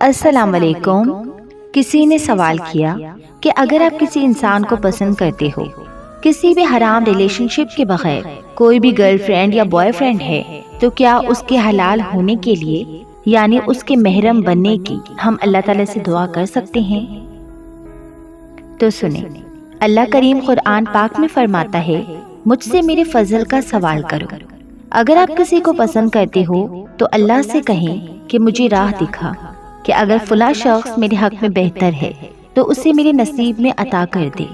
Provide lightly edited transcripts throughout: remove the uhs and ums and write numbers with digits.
السلام علیکم۔ کسی نے سوال کیا کہ اگر آپ کسی انسان کو پسند کرتے ہو، کسی بھی حرام ریلیشن شپ کے بغیر، کوئی بھی گرل فرینڈ یا بوائے فرینڈ ہے، تو کیا اس کے حلال ہونے کے لیے یعنی اس کے محرم بننے کی ہم اللہ تعالیٰ سے دعا کر سکتے ہیں؟ تو سنیں، اللہ کریم قرآن پاک میں فرماتا ہے، مجھ سے میرے فضل کا سوال کرو۔ اگر آپ کسی کو پسند کرتے ہو تو اللہ سے کہیں کہ مجھے راہ دکھا، کہ اگر فلاں شخص میرے حق میں بہتر ہے تو اسے میرے نصیب میں عطا کر دے،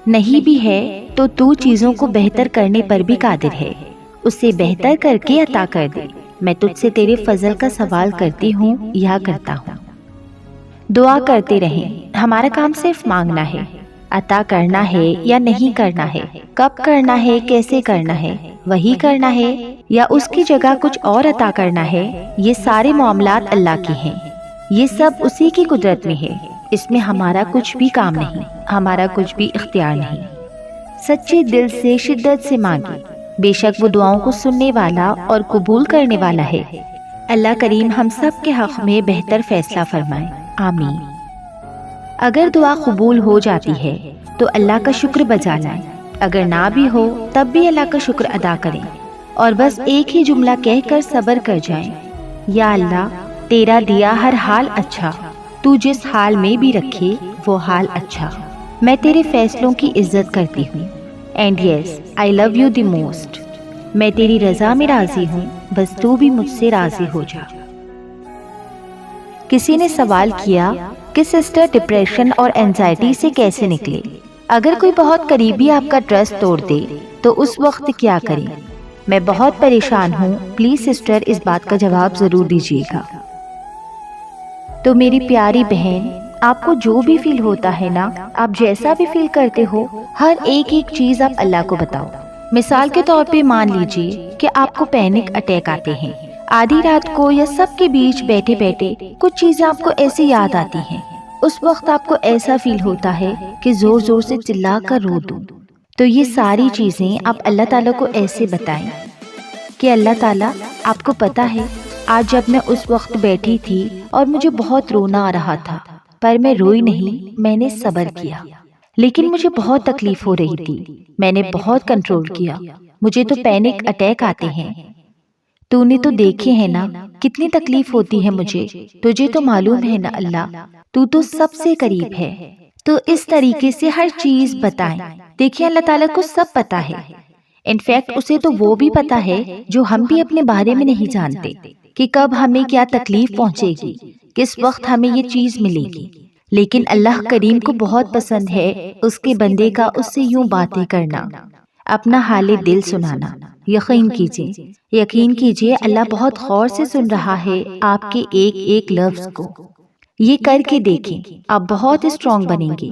نہیں بھی ہے تو تو چیزوں کو بہتر کرنے پر بھی قادر ہے، اسے بہتر کر کے عطا کر دے۔ میں تجھ سے تیرے فضل کا سوال کرتی ہوں یا کرتا ہوں۔ دعا کرتے رہیں، ہمارا کام صرف مانگنا ہے، عطا کرنا ہے یا نہیں کرنا ہے، کب کرنا ہے، کیسے کرنا ہے، وہی کرنا ہے یا اس کی جگہ کچھ اور عطا کرنا ہے، یہ سارے معاملات اللہ کے ہیں، یہ سب اسی کی قدرت میں ہے، اس میں ہمارا کچھ بھی کام نہیں، ہمارا کچھ بھی اختیار نہیں۔ سچے دل سے شدت سے مانگے، بے شک وہ دعاؤں کو سننے والا اور قبول کرنے والا ہے۔ اللہ کریم ہم سب کے حق میں بہتر فیصلہ فرمائے، آمین۔ اگر دعا قبول ہو جاتی ہے تو اللہ کا شکر بجا لائیں، اگر نہ بھی ہو تب بھی اللہ کا شکر ادا کریں اور بس ایک ہی جملہ کہہ کر صبر کر جائیں، یا اللہ تیرا دیا ہر حال اچھا، تو جس حال میں بھی رکھے وہ حال اچھا، میں تیرے فیصلوں کی عزت کرتی ہوں، and yes I love you the most, میں تیری رضا میں راضی ہوں، بس تو بھی مجھ سے راضی ہو جا۔ کسی نے سوال کیا کہ سسٹر ڈپریشن اور اینزائٹی سے کیسے نکلے؟ اگر کوئی بہت قریبی آپ کا ٹرسٹ توڑ دے تو اس وقت کیا کریں؟ میں بہت پریشان ہوں، پلیز سسٹر اس بات کا جواب ضرور دیجیے گا۔ تو میری پیاری بہن، آپ کو جو بھی فیل ہوتا ہے نا، آپ جیسا بھی فیل کرتے ہو، ہر ایک چیز آپ اللہ کو بتاؤ۔ مثال کے طور پہ مان لیجیے کہ آپ کو پینک اٹیک آتے ہیں، آدھی رات کو یا سب کے بیچ بیٹھے بیٹھے کچھ چیزیں آپ کو ایسے یاد آتی ہیں، اس وقت آپ کو ایسا فیل ہوتا ہے کہ زور زور سے چلا کر رو دوں۔ تو یہ ساری چیزیں آپ اللہ تعالیٰ کو ایسے بتائیں کہ اللہ تعالیٰ، آپ کو پتا ہے آج جب میں اس وقت بیٹھی تھی اور مجھے بہت رونا آ رہا تھا، پر میں روئی نہیں، میں نے صبر کیا، لیکن مجھے بہت تکلیف ہو رہی تھی، میں نے بہت کنٹرول کیا، مجھے تو پینک اٹیک آتے ہیں، تو نے تو دیکھے ہیں نا کتنی تکلیف ہوتی ہے مجھے، تجھے تو معلوم ہے نا اللہ، تو سب سے قریب ہے۔ تو اس طریقے سے ہر چیز بتائیں۔ دیکھیں اللہ تعالیٰ کو سب پتا ہے، انفیکٹ اسے تو وہ بھی پتا ہے جو ہم بھی اپنے بارے میں نہیں جانتے، کہ کب ہمیں کیا تکلیف پہنچے گی، کس وقت ہمیں یہ چیز ملے گی۔ لیکن اللہ کریم کو بہت پسند ہے اس کے بندے کا اس سے یوں باتیں کرنا، اپنا حال دل سنانا۔ یقین کیجئے اللہ بہت غور سے سن رہا ہے آپ کے ایک ایک لفظ کو۔ یہ کر کے دیکھیں، آپ بہت اسٹرانگ بنیں گے۔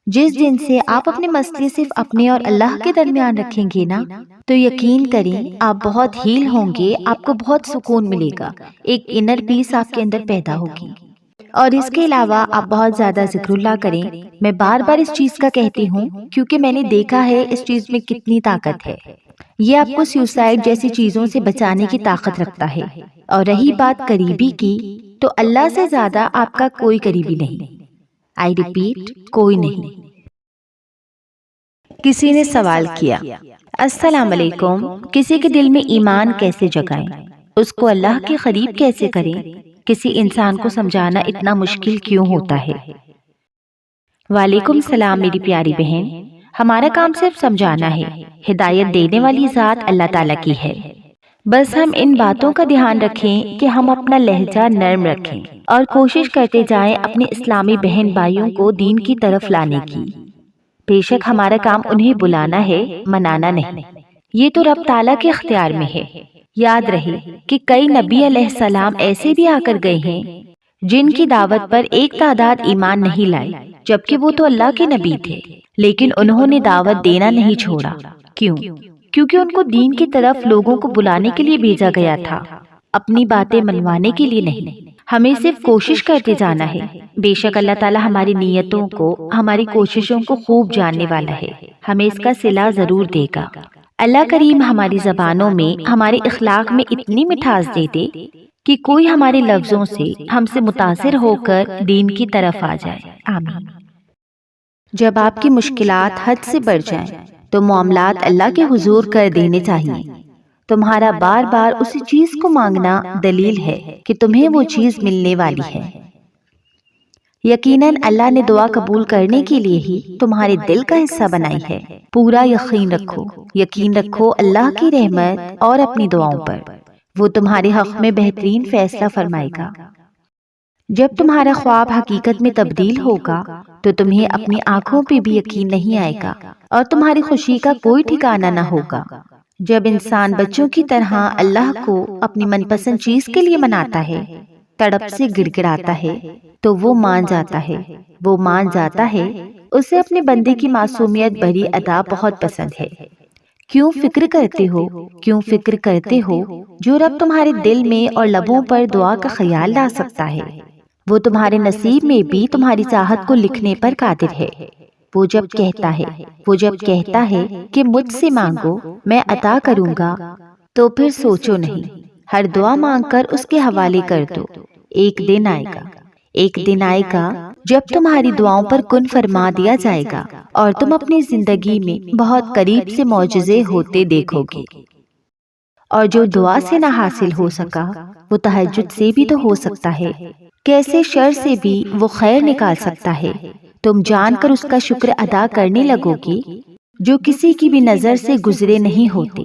جس دن سے آپ اپنے مسئلے صرف اپنے اور اللہ کے درمیان رکھیں گے نا، تو یقین کریں آپ بہت ہیل ہوں گے، آپ کو بہت سکون ملے گا، ایک انر پیس آپ کے اندر پیدا ہوگی۔ اور اس کے علاوہ آپ بہت زیادہ ذکر اللہ کریں۔ میں بار بار اس چیز کا کہتی ہوں کیونکہ میں نے دیکھا ہے اس چیز میں کتنی طاقت ہے، یہ آپ کو سیوسائیڈ جیسی چیزوں سے بچانے کی طاقت رکھتا ہے۔ اور رہی بات قریبی کی، تو اللہ سے زیادہ آپ کا کوئی قریبی نہیں، آئی ریپیٹ، کوئی نہیں۔ کسی نے سوال کیا، السلام علیکم، کسی کے دل میں ایمان کیسے جگائیں، اس کو اللہ کے قریب کیسے کریں، کسی انسان کو سمجھانا اتنا مشکل کیوں ہوتا ہے؟ وعلیکم السلام میری پیاری بہن، ہمارا کام صرف سمجھانا ہے، ہدایت دینے والی ذات اللہ تعالیٰ کی ہے۔ بس ہم ان باتوں کا دھیان رکھیں کہ ہم اپنا لہجہ نرم رکھیں اور کوشش کرتے جائیں اپنے اسلامی بہن بھائیوں کو دین کی طرف لانے کی۔ بے شک ہمارا کام انہیں بلانا ہے، منانا نہیں، یہ تو رب تعالیٰ کے اختیار میں ہے۔ یاد رہے کہ کئی نبی علیہ السلام ایسے بھی آ کر گئے ہیں جن کی دعوت پر ایک تعداد ایمان نہیں لائی، جبکہ وہ تو اللہ کے نبی تھے، لیکن انہوں نے دعوت دینا نہیں چھوڑا۔ کیوں؟ کیونکہ ان کو دین کی طرف لوگوں کو بلانے کے لیے بھیجا گیا تھا، اپنی باتیں منوانے کے لیے نہیں۔ ہمیں صرف کوشش کرتے جانا ہے۔ بے شک اللہ تعالیٰ ہماری نیتوں کو، ہماری کوششوں کو خوب جاننے والا ہے، ہمیں اس کا صلہ ضرور دے گا۔ اللہ کریم ہماری زبانوں میں، ہمارے اخلاق میں اتنی مٹھاس دے دے کہ کوئی ہمارے لفظوں سے ہم سے متاثر ہو کر دین کی طرف آ جائے، آمین۔ جب آپ کی مشکلات حد سے بڑھ جائیں تو معاملات اللہ کے حضور کر دینے چاہیے۔ تمہارا بار بار اسی چیز کو مانگنا دلیل ہے کہ تمہیں وہ چیز ملنے والی ہے۔ یقیناً اللہ نے دعا قبول کرنے کے لیے ہی تمہارے دل کا حصہ بنائی ہے۔ پورا یقین رکھو اللہ کی رحمت اور اپنی دعاؤں پر، وہ تمہارے حق میں بہترین فیصلہ فرمائے گا۔ جب تمہارا خواب حقیقت میں تبدیل ہوگا تو تمہیں اپنی آنکھوں پہ بھی یقین نہیں آئے گا اور تمہاری خوشی کا کوئی ٹھکانہ نہ ہوگا۔ جب انسان بچوں کی طرح اللہ کو اپنی من پسند چیز کے لیے مناتا ہے، تڑپ سے گڑ گڑاتا ہے، تو وہ مان جاتا ہے اسے اپنے بندے کی معصومیت بھری ادا بہت پسند ہے۔ کیوں فکر کرتے ہو جو رب تمہارے دل میں اور لبوں پر دعا کا خیال لا سکتا ہے، وہ تمہارے نصیب میں بھی تمہاری چاہت کو لکھنے پر قادر ہے۔ وہ جب کہتا ہے کہ مجھ سے مانگو میں عطا کروں گا، تو پھر سوچو نہیں، ہر دعا مانگ کر اس کے حوالے کر دو۔ ایک دن آئے گا جب تمہاری دعاؤں پر کن فرما دیا جائے گا اور تم اپنی زندگی میں بہت قریب سے معجزے ہوتے دیکھو گے۔ اور جو دعا سے نہ حاصل ہو سکا وہ تہجد سے بھی تو ہو سکتا ہے۔ کیسے شر سے بھی وہ خیر نکال سکتا ہے۔ تم جان کر اس کا شکر ادا کرنے لگو گے جو کسی کی بھی نظر سے گزرے نہیں ہوتے۔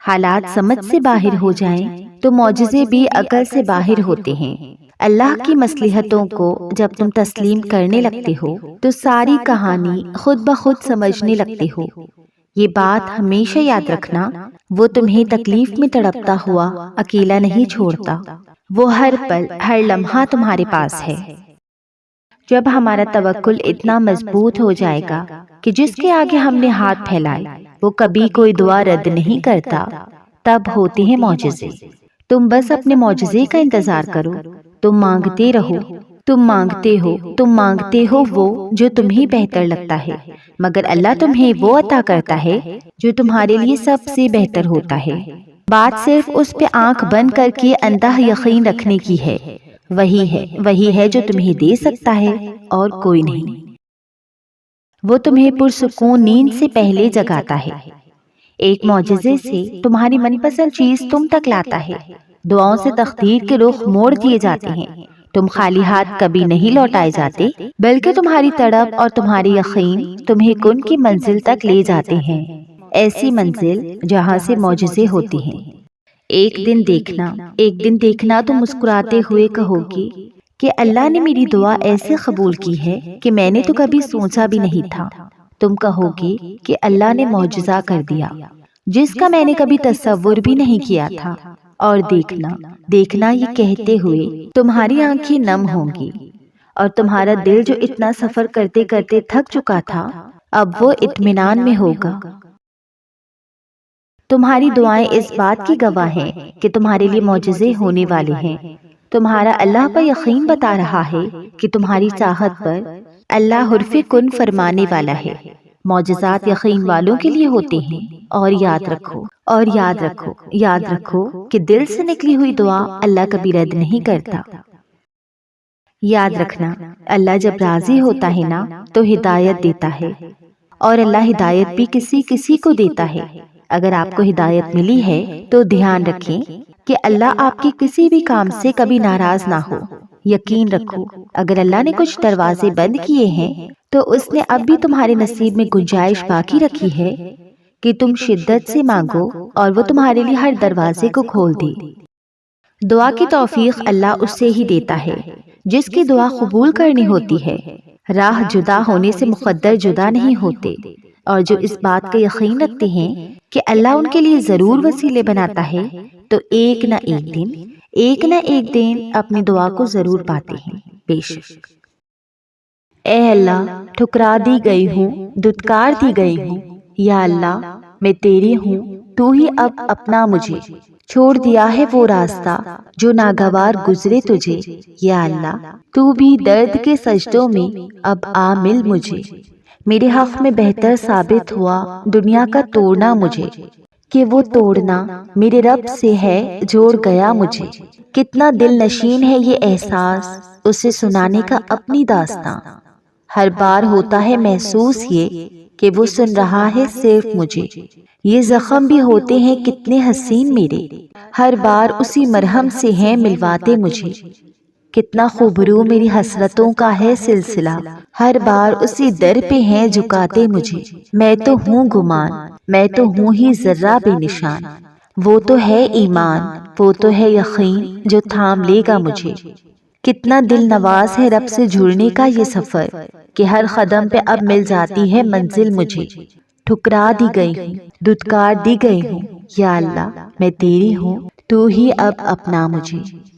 حالات سمجھ سے باہر ہو جائیں تو معجزے بھی عقل سے باہر ہوتے ہیں۔ اللہ کی مصلحتوں کو جب تم تسلیم کرنے لگتے ہو تو ساری کہانی خود بخود سمجھنے لگتے ہو۔ یہ بات ہمیشہ یاد رکھنا، وہ تمہیں تکلیف میں تڑپتا ہوا اکیلا نہیں چھوڑتا، وہ ہر پل ہر لمحہ تمہارے پاس ہے۔ جب ہمارا توکل اتنا مضبوط ہو جائے گا کہ جس کے آگے ہم نے ہاتھ پھیلائے وہ کبھی کوئی دعا رد نہیں کرتا، تب ہوتے ہیں معجزے۔ تم بس اپنے معجزے کا انتظار کرو۔ تم مانگتے ہو وہ جو تمہیں بہتر لگتا ہے، مگر اللہ تمہیں وہ عطا کرتا ہے جو تمہارے لیے سب سے بہتر ہوتا ہے۔ بات صرف اس پہ آنکھ بند کر کے اندھا یقین رکھنے کی ہے۔ وہی ہے جو تمہیں دے سکتا ہے اور کوئی نہیں۔ وہ تمہیں پرسکون نیند سے پہلے جگاتا ہے۔ ایک معجزے سے تمہاری من پسند چیز تم تک لاتا ہے۔ دعاؤں سے تقدیر کے رخ موڑ دیے جاتے ہیں۔ تم خالی ہاتھ کبھی نہیں لوٹائے جاتے، بلکہ تمہاری تڑپ اور تمہاری یقین تمہیں کن کی منزل تک لے جاتے ہیں، ایسی منزل جہاں سے معجزے ہوتے ہیں۔ ایک دن دیکھنا تم مسکراتے ہوئے کہو گے کہ اللہ نے میری دعا ایسے قبول کی ہے کہ میں نے تو کبھی سوچا بھی نہیں تھا۔ تم کہو گے کہ اللہ نے معجزہ کر دیا جس کا میں نے کبھی تصور بھی نہیں کیا تھا۔ اور دیکھنا یہ کہتے ہوئے تمہاری آنکھیں نم ہوں گی اور تمہارا دل جو اتنا سفر کرتے کرتے تھک چکا تھا اب وہ اطمینان میں ہوگا۔ تمہاری دعائیں اس بات کی گواہ ہیں کہ تمہارے لیے معجزے ہونے والے ہیں۔ تمہارا اللہ پر یقین بتا رہا ہے کہ تمہاری چاہت پر اللہ حرف کن فرمانے والا ہے۔ معجزات یقین والوں کے لیے ہوتے ہیں۔ اور یاد رکھو کہ دل سے نکلی ہوئی دعا اللہ کبھی رد نہیں کرتا۔ یاد رکھنا، اللہ جب راضی ہوتا ہے نا تو ہدایت دیتا ہے، اور اللہ ہدایت بھی کسی کو دیتا ہے۔ اگر آپ کو ہدایت ملی ہے تو دھیان رکھیں کہ اللہ آپ کے کسی بھی کام سے کبھی ناراض نہ ہو۔ یقین رکھو، اگر اللہ نے کچھ دروازے بند کیے ہیں تو اس نے اب بھی تمہارے نصیب میں گنجائش باقی رکھی ہے کہ تم شدت سے مانگو اور وہ تمہارے لیے ہر دروازے کو کھول دے۔ دعا کی توفیق اللہ اس سے ہی دیتا ہے جس کی دعا قبول کرنی ہوتی ہے۔ راہ جدا ہونے سے مقدر جدا نہیں ہوتے، اور جو اس بات کا یقین رکھتے ہیں کہ اللہ ان کے لیے ضرور وسیلے بناتا ہے تو ایک نہ ایک دن اپنی دعا کو ضرور پاتے ہیں۔ بے شک اے اللہ، ٹھکرا دی گئی ہوں، دھتکار دی گئی ہوں، یا اللہ میں تیری ہوں، تو ہی اب اپنا مجھے۔ چھوڑ دیا ہے وہ راستہ جو ناگوار گزرے تجھے، یا اللہ تو بھی درد کے سجدوں میں اب آ مل مجھے۔ میرے حق میں بہتر ثابت ہوا دنیا کا توڑنا مجھے، کہ وہ توڑنا میرے رب سے ہے جوڑ گیا مجھے۔ کتنا دل نشین ہے یہ احساس، اسے سنانے کا اپنی داستاں۔ ہر بار ہوتا ہے محسوس یہ کہ وہ سن رہا ہے صرف مجھے۔ یہ زخم بھی ہوتے ہیں کتنے حسین میرے، ہر بار اسی مرہم سے ہیں ملواتے مجھے۔ کتنا خوبرو میری حسرتوں کا ہے سلسلہ، ہر بار اسی در پہ ہیں جھکاتے مجھے۔ میں تو ہوں گمان، میں تو ہوں ہی ذرہ بے نشان، وہ تو ہے ایمان، وہ تو ہے یقین جو تھام لے گا مجھے۔ کتنا دل نواز ہے رب سے جڑنے کا یہ سفر، کہ ہر قدم پہ اب مل جاتی ہے منزل مجھے۔ ٹھکرا دی گئی ہوں، دھتکار دی گئی ہوں، یا اللہ میں تیری ہوں، تو ہی اب اپنا مجھے۔